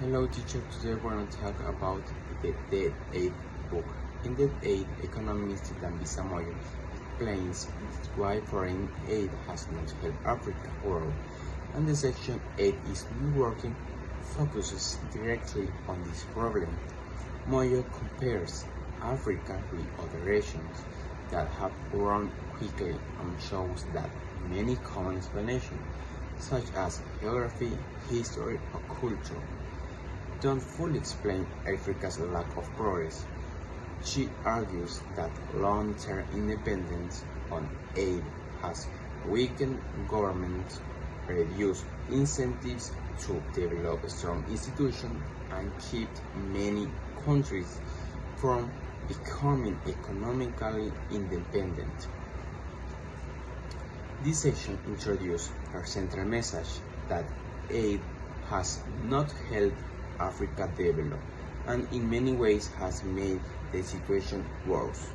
Hello teacher, today we're going to talk about the Dead Aid book. In Dead Aid, economist Dambisa Moyo explains why foreign aid has not helped Africa grow, and the section 8 is new working focuses directly on this problem. Moyo compares Africa with other regions that have grown quickly and shows that many common explanations, such as geography, history, or culture, don't fully explain Africa's lack of progress. She argues that long-term independence on aid has weakened governments, reduced incentives to develop strong institutions, and kept many countries from becoming economically independent. This section introduced her central message that aid has not helped Africa develop and in many ways has made the situation worse.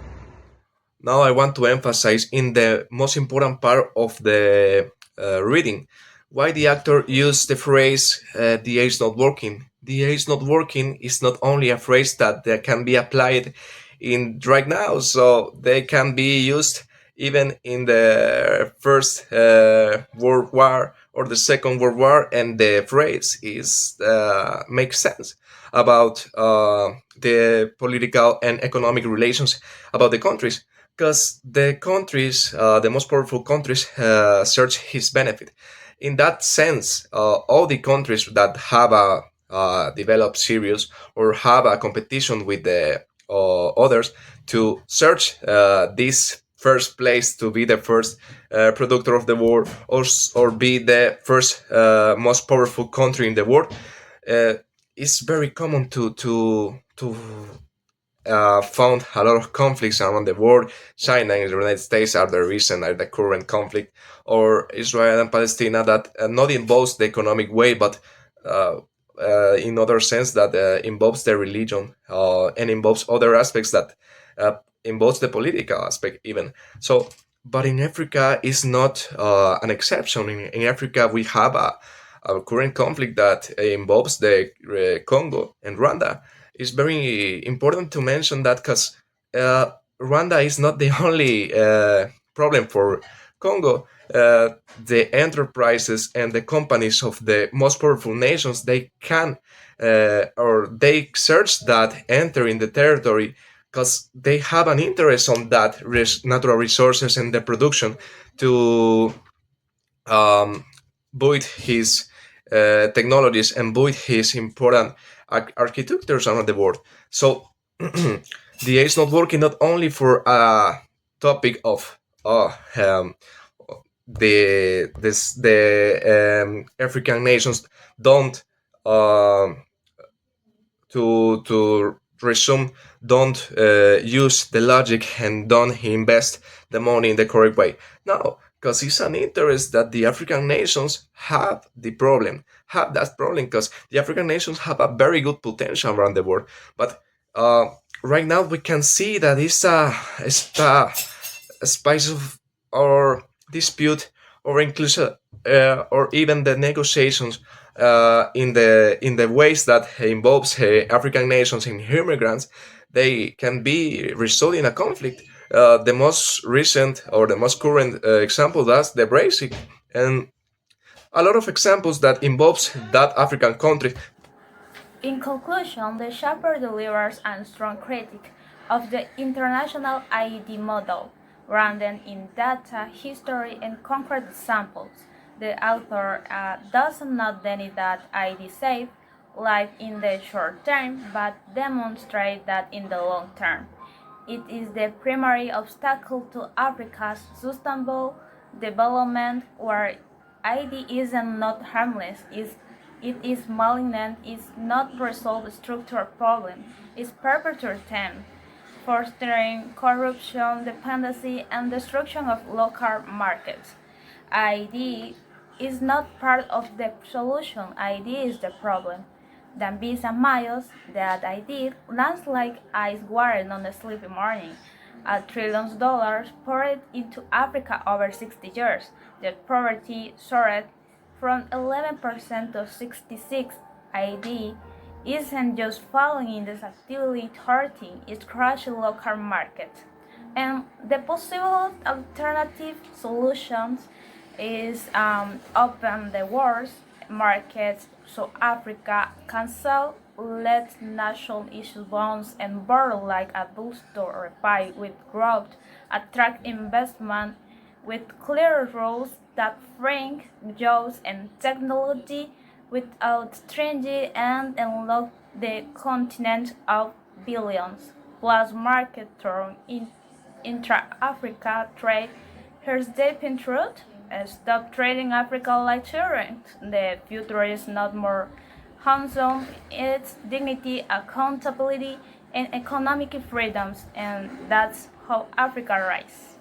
Now I want to emphasize in the most important part of the reading why the actor used the phrase "the age not working." The age not working is not only a phrase that can be applied in right now, so they can be used even in the first World War or the Second World War, and the phrase is makes sense about the political and economic relations about the countries, because the countries, the most powerful countries, search his benefit. In that sense, all the countries that have a developed serious or have a competition with the others to search this first place to be the first producer of the world, or be the first most powerful country in the world, uh, it's very common to found a lot of conflicts around the world. China and the United States are the reason, are the current conflict, or Israel and Palestine that not involves the economic way, but uh, in other sense that involves the religion and involves other aspects that involves the political aspect even. So, but in Africa is not an exception. In Africa, we have a current conflict that involves the Congo and Rwanda. It's very important to mention that because uh, Rwanda is not the only problem for Congo. The enterprises and the companies of the most powerful nations, they can or they search that enter in the territory because they have an interest on that natural resources and the production to um, build his technologies and build his important architectures around the world. So the A is not working not only for a topic of the African nations don't um to resume, don't use the logic and don't invest the money in the correct way. No, because it's an interest that the African nations have that problem, because the African nations have a very good potential around the world. But uh, right now we can see that it's a spice of or dispute or inclusion or even the negotiations in the ways that involves African nations and immigrants, they can be result in a conflict. The most recent or the most current example that's the Brexit, and a lot of examples that involves that African country. In conclusion, the chapter delivers a strong critique of the international IED model, grounded in data, history, and concrete examples. The author does not deny that IED save life in the short term, but demonstrate that in the long term. It is the primary obstacle to Africa's sustainable development, where ID isn't not harmless, it is malignant, is not resolve structural problem, is perpetuate them, fostering corruption, dependency, and destruction of local markets. ID is not part of the solution, ID is the problem. Than bees and miles that I did lands like ice water on a sleepy morning. $1 trillion poured into Africa over 60 years. The poverty soared from 11% to 66 ID isn't just following this actively hurting, it's crushing local markets. And the possible alternative solutions is open the world's markets so Africa can sell less national issue bonds and borrow like a booster or buy with growth, attract investment with clear rules that bring jobs and technology without stringing and unlock the continent of billions, plus market turn in intra-Africa trade. Here's the deep truth. Stop trading Africa like children. The future is not more handsome, it's dignity, accountability, and economic freedoms, and that's how Africa rise.